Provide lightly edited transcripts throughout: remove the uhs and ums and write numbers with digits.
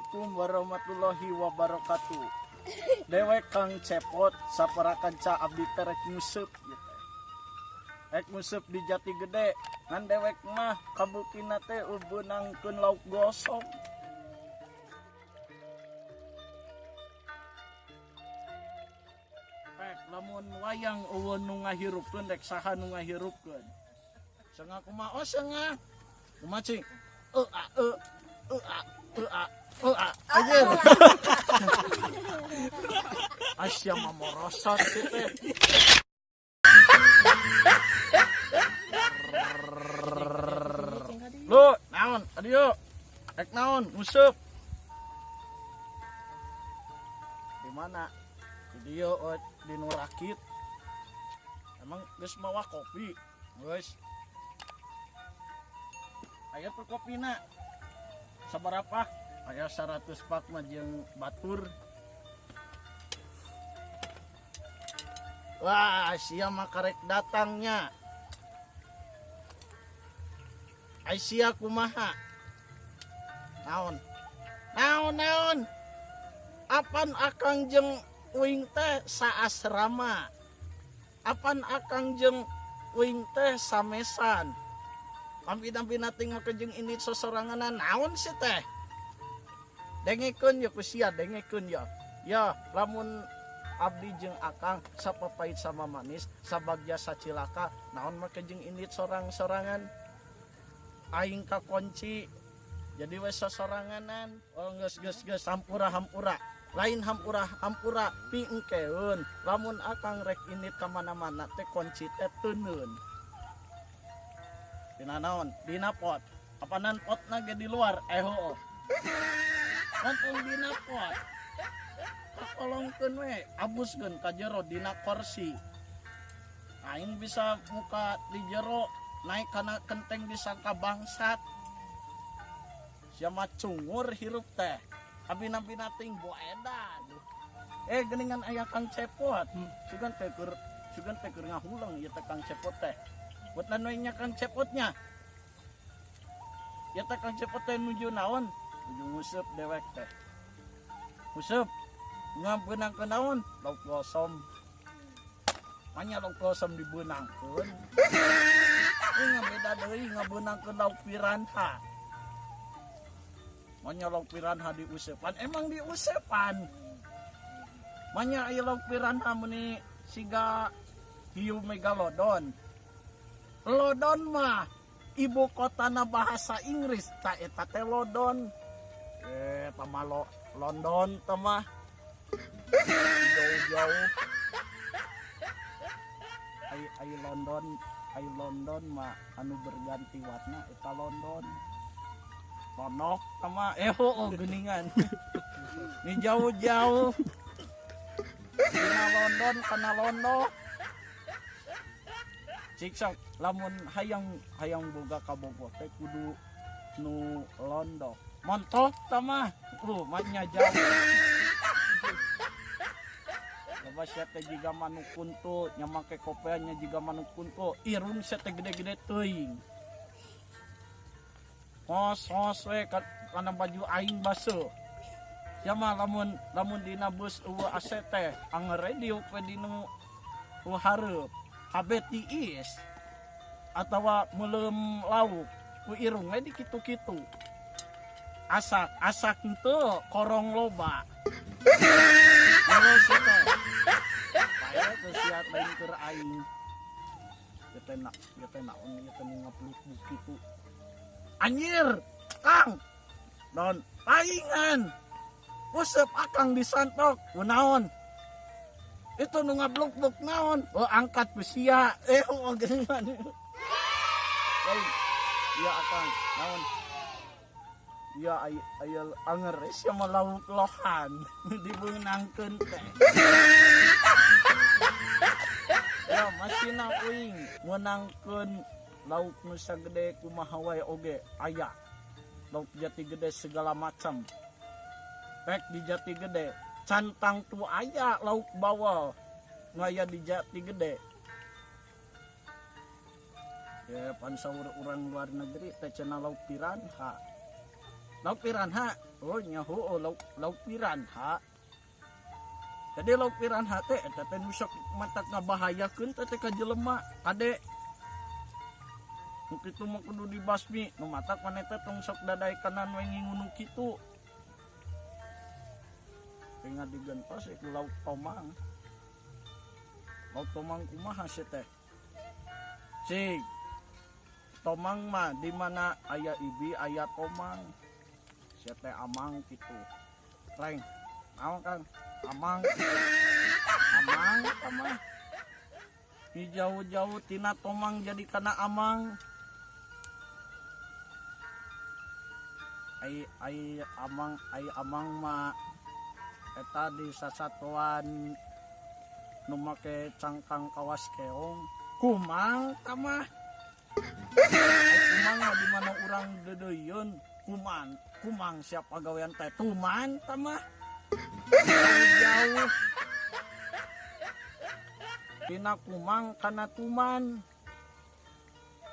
Assalamualaikum warahmatullahi wabarakatuh. Dewek Kang Cepot saparakan ca abdi terek museup gitu. Ek museup di Jati Gede. Ngan dewek mah kabukina teh ubeunangkeun lauk gosong. Pek lamun wayang eueun nu ngahirupkeun rek saha nu ngahirupkeun. Sengah kumaha sengah. Kumaha cing? Anjir. Asya mamorosot gitu. Lu naon? Adieu. Ek naon? Museup. Di mana? Di dieu di nu rakit. Emang geus mawa kopi, geus. Aya per kopina. Sabarapa? Aya 100 pak mah jeung batur. Wah, sia mah karek datangnya. Aisyah kumaha? Naon? Apan akang jeung uing teh saasrama? Apan akang jeung uing teh samesan? Pampi-pina tinggal kejeng ini sosoranganan naon sih teh? Dengekeun ya kusia, dengekeun ya. Ya, lamun abdi jeung akang sapapait sama manis, sabagja sacilaka, naon mah kejeng ini sorang-sorangan. Aing kakunci. Jadi we sosoranganan. Oh geus hampura. Lain hampura pingkeun. Lamun akang rek ini ka mana-mana teh kunci teh teuneun. Dina naon? Dina pot. Apanan potna ge di luar? Heuh. Langsung dina pot. Kolongkeun we, abuskeun ka jero dina kursi. Aing bisa muka di jero, naik kana kenteng disangka bangsat. Sia mah cungur hirup teh. Abina-bina ting boedan. Geuningan aya Kang Cepot. Sugan teh keur ngahulang ieu teh Kang Cepot teh. Buat lanunya Kang Cepotnya. Ya teh Kang Cepot teh nuju naon? Nuju museup dewek teh. Museup. Ngabeunangkeun naon? Lauk gosong. Manya lauk gosong dibeunangkeun. Ngabeda deui ngabeunangkeun lauk piranha. Manya lauk piranha diuseupan. Emang diuseupan. Manya aya lauk piranha meuni siga hiu megalodon. Lodon mah ibu kotana bahasa Inggris tak eta teh London. Tamalo London tamah jauh-jauh. Ai London mah anu berganti warna eta London. Lonok tamah geuningan. Ni jauh-jauh. Dina London kana Londo. Ciksak lamun hayang boga kabogoh teh kudu nu londo. Montok tamah. Manya jauh. Coba sia teh jiga manuk kuntu, nya make kopeannya jiga manuk kuntu. Irung sia teh gede-gede teuing. Hos we kana baju aing baso. Ya mah lamun dina bus eueuh AC teh anger radio we dinu hareup. Habe tiis atawa meuleum lauk ku irung we di kitu-kitu. Asak henteu korong loba. Terus eta. Bae teh sia lain keur aing. Teu naon ieu teh ngapluk kitu. Anjir, Kang. Don paingan. Useup akang disantok. Kunaon? Itu nu ngabluk-bluk naon? Angkat besia. Geuningan. Ya akang, naon? Ya aya anger sia mah lauk lohan dibeunangkeun teh. Ya masina uing meunangkeun lauk nu sagede kumaha wae oge aya. Lauk Jati Gede segala macam. Pek di Jati Gede cantang tu aya lauk bawal ngaya di Jati Gede. Ya pan saur urang luar negeri teh cenah lauk piranha. lauk piranha. Oh nyaho lauk piranha. Jadi lauk piranha teh eta teh nu sok matak ngabahayakeun teh ka jelema kade. Nu kitu mah kudu dibasmi, nu matak maneh teh tong sok dadai kanan we ngingunu kitu. Pengen digentos iku lauk tomang. Lauk tomang kumaha sih teh? Cing. Tomang mah di mana aya ibi aya tomang. Sia teh amang kitu. Reng. Naon Kang? Amang. Amang mah. Di jauh-jauh tina tomang jadi kana amang. Ai amang mah eta di sasatuan nu make cangkang kawas keong kumang tamah. Kumang mah di mana urang dedeyeun kumang siapa gawean teh tuman tamah. Jauh tina kumang kana tuman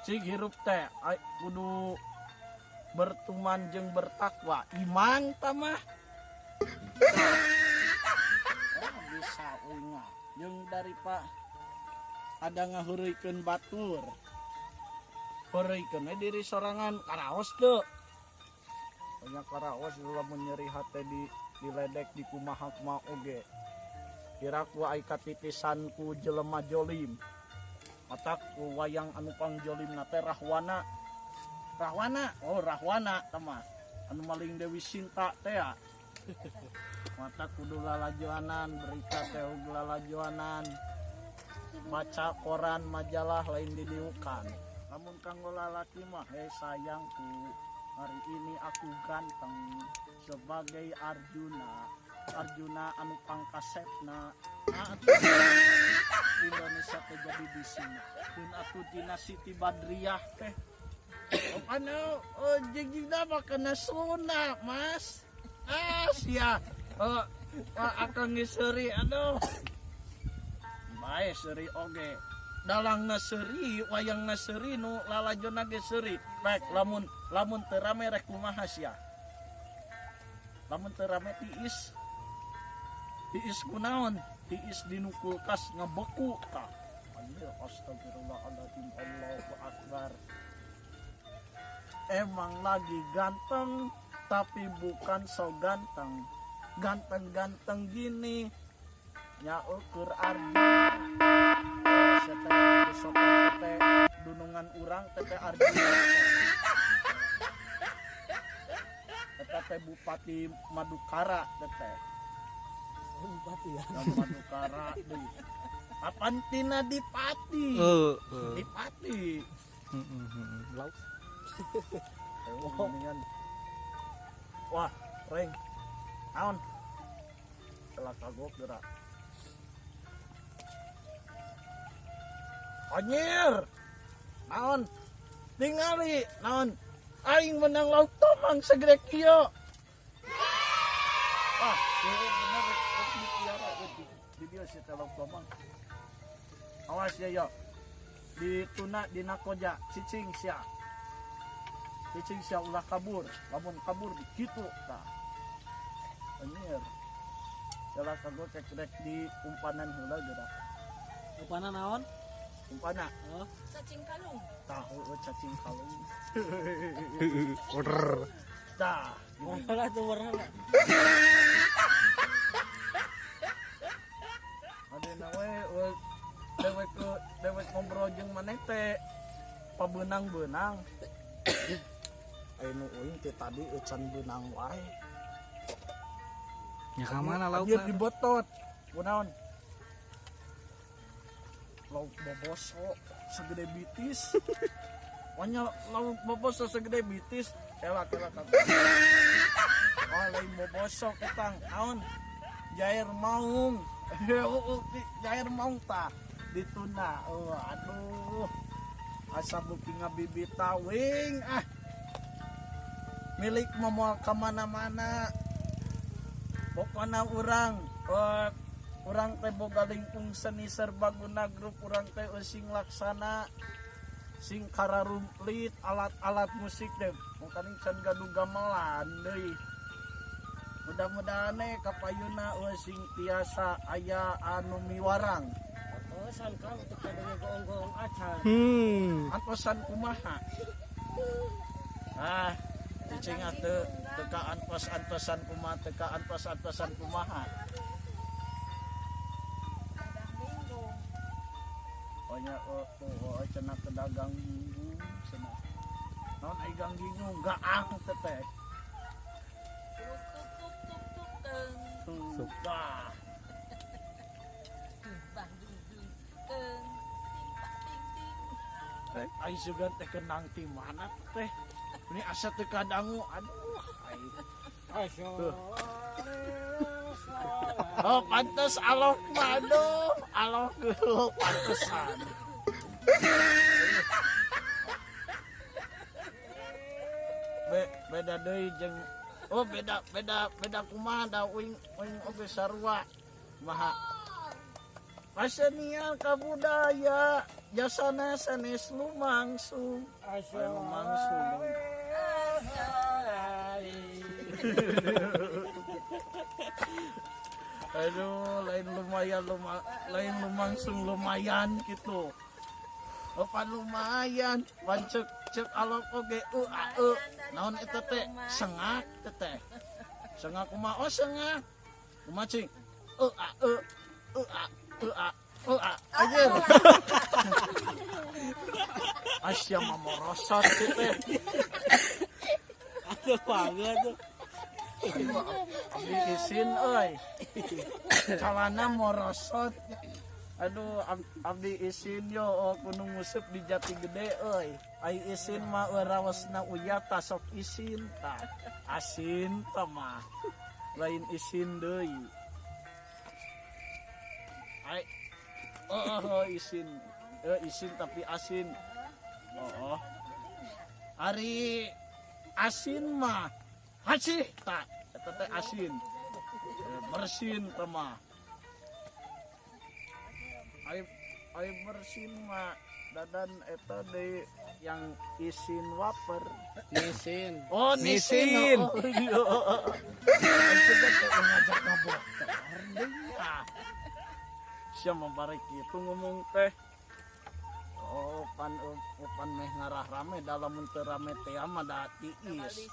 cig hirup teh kudu bertuman jeung bertakwa iman tamah. Bisa unga jeung dari Pak ada ngahuruykeun batur huruykeun diri sorangan karaos teu banyak karaos lamun nyeri hate diledek di kumaha oge kira ku ai katitisan ku jelema jolim matak ku wayang anu pangjolimna teh Rahwana tamah anu maling Dewi Sinta teh ya. Mata kudu lalajoanan berita teh lalajoanan baca koran majalah lain didiukan namun kanggo lalaki mah sayangku hari ini aku ganteng sebagai Arjuna anu pangkasepna Indonesia teh jadi bising pun atuh tina Siti Badriah teh jigna mah kena sunat mas sia akan ngeuseuri aduh bae seuri oge dalang ngeuseuri wayang ngeuseuri nu lalajonna ge seuri baik lamun teu rame rek kumaha sia lamun teu rame tiis kunaon tiis dinu kulkas ngabeku tah anjir astagfirullahaladzim Allahu akbar. Emang lagi ganteng tapi bukan so ganteng gini nya ukur Arjuna setelah kesokan teh dunungan urang teh Arjuna teh Bupati Madukara teh Bupati ya Madukara deui apan tina Dipati Dipati lauk wah reng naon telah kagok gerak anjir naon tingali naon aing menang lauk tomang segede kieu bener tiara di dia si lauk tomang awas ya di tuna di nakoja cicing sia ulah kabur lamun kabur dikitu tah anjir jalan kagok cek di umpanan heula geura umpanan naon umpana cacing kalung tahu cacing kalung order tah malah tuh warna adena we dewek ngobrol jeung maneh teh pabeunang-beunang anu uing teh tadi eucan beunang wae. Nya ka mana lauk? Dia dibotot. Kunaon? Lauk boboso segede bitis. Wanya lauk boboso segede bitis. Kela. Oh lain boboso ketang. Naon? Jair maung. Jair maung tah dituna. Aduh. Asa beuki ngabibit tawing milik moal kemana-mana pokoknya orang teh boga lingkung seni serbaguna grup orang teh using laksana sing kararumplit alat-alat musik deh mungkin can gaduh gamelan deui mudah-mudahan kapayuna sing tiasa aya anu miwarang Antosan kang teu kadenge goong-goong acan. antosan kumaha cicing teka antosan kumaha teka antosan kumaha nya cenah pedagang ginggung cenah naon ai gang ginggung gaang teteh suka ai sugan teh kenang ti mana teh ini asa teu kadangu aduh ai oh pantes alok madu alok geuleuh pantesan beda deui jeung beda kumaha da uing oge sarua maha pasenian kabudaya jasana sanes lumangsung aduh lain lumangsung lumayan gitu opan lumayan pancek cek alok oge naon eta teh sengak teteh sengak kumaha sengak kumaha cing aja asya mamorosot teh Ada banget tuh. Abdi isin euy. Calana morosot. Aduh abdi isin yo kudu nguseup di Jati Gede euy. Ai isin mah eurawasna uyah ta sok isin ta. Asin ta mah. Lain isin deui. Ai isin. Isin tapi asin. Ari asin mah hasih tak eta teh asin bersin teh mah ai bersin mah dadan eta deui yang isin waper Nisin. oh nisin oh iya itu teh ngajak ngabok sia membarek kitu ngomong teh pan meh ngarah rame dalam teu rame teh mah da tiis.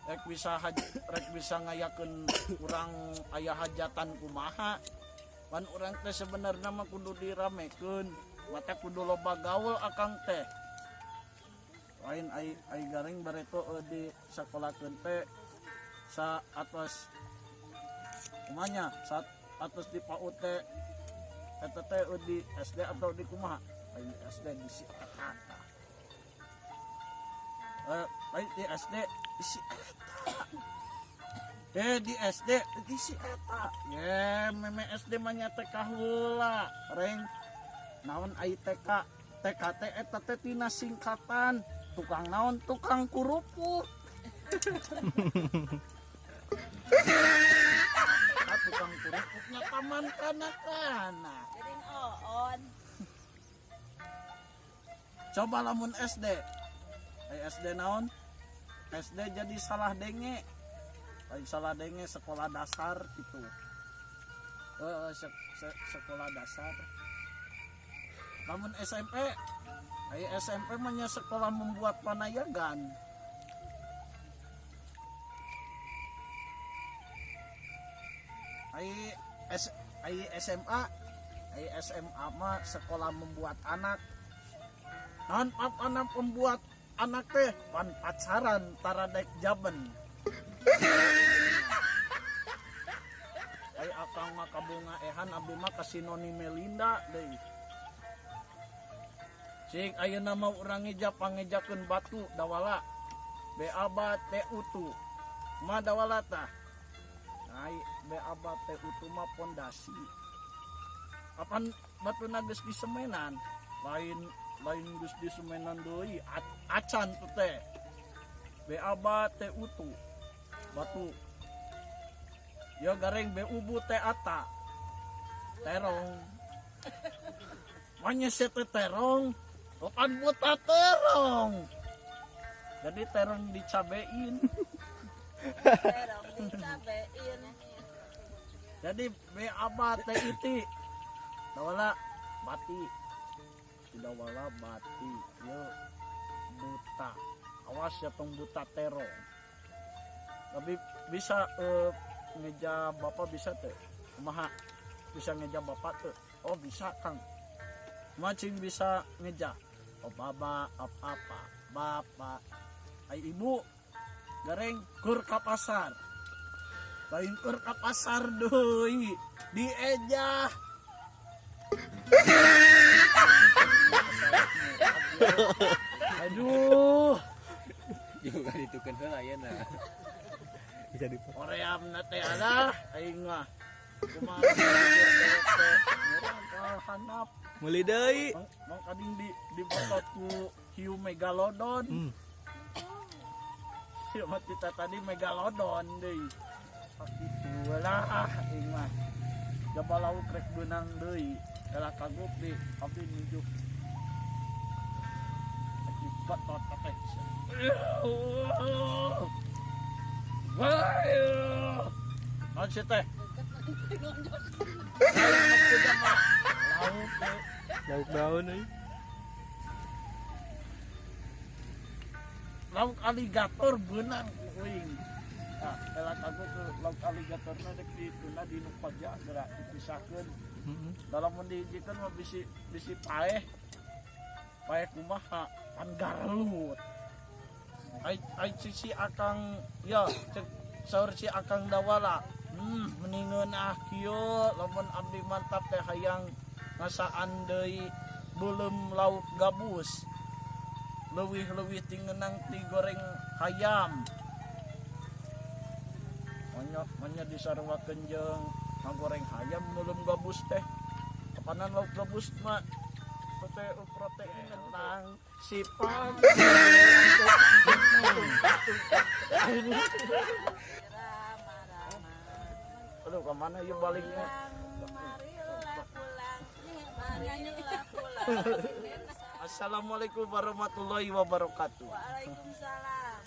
Rek bisa ngayakeun urang aya hajatan kumaha. Pan urang teh sebenarnya mah kudu diramekeun. Mata kudu loba gaul akang teh. Lain ai garing bareto di sakolakeun teh sa atos kumanya saat atos di PAUD teh eta teh di SD atau di kumaha? Ai SD di si eta. Ai di SD di si eta. Di SD di si eta. Ye, meme SD mah nya teh kaheula, reng. Naon ai TK? TK teh eta teh tina singkatan. Tukang naon? Tukang kurupuk. Tukang kurupuknya taman kanak-kanak. Gering oon. Coba lamun SD. SD naon? SD jadi salah denge. Salah denge sekolah dasar gitu. Sekolah dasar. Lamun SMP, SMP mah sekolah membuat panayagan. SMA mah sekolah membuat anak. Non anak pembuat anak teh pan pacaran taradek jaben. Ai akang mah kabunga ehan abdi mah ka sinonim Melinda deui. Cik ayeuna mah urang ngeja pangejakeun batu dawala. Beaba teh utu. Mah dawala tah. Ai beaba teh utu mah pondasi. Apan batu geus disemenan. Lain geus disemenan deui acan tu teh. Beaba teh utu. Batu. Yo gareng beubu teh ata. Terong. Manya si terong, bukan buta terong. Jadi terong dicabein. Terong dicabein. Jadi be apa teh iti. Dawala bati. Tidak wala bati. Yo buta. Awas ya tong buta terong. Tapi bisa ngeja bapak bisa teh. Kumaha bisa ngeja bapak tuh. Oh bisa Kang. Macing bisa ngeja. Oh baba apa bapak. Ay ibu. Gareng kur ka pasar. Lain kur ka pasar deui. Dieja. Aduh. Juga ditukeun heula ayeuna. Bisa dipakai. Koream na teh ada aing mah. Kumaha teh hanap. Meuli deui. Mau kading di botot ku hiu megalodon. Sieu mah kita tadi megalodon deui. Kitu lah aing mah. Jabalau krek beunang deui. Dalah kagok di abdi nuju. Aki botot teh. Wah. Naon sih teh? Lauk daun euy. Lauk aligator beunang uing. Nah, dalam aku ke lauk aligator dek di tuna di nukaja gerak dipisahkeun. Dalam mendijikan mah bisi paeh. Paeh kumaha pan garlut. Ai si akang ya cek saur si akang dawala. Meningeun kieu lamun abdi mantap teh hayang ngasaan deui belum lauk gabus. Leuwih-leuwih tingeunang ti goreng hayam. Manya disarwakeun jeung ngagoreng hayam belum gabus teh. Kapanan lauk gabus mah protein lang sipang. Aduh kemana yuk baliknya? Marilah pulang, marilah pulang. Assalamualaikum warahmatullahi wabarakatuh. Waalaikumsalam.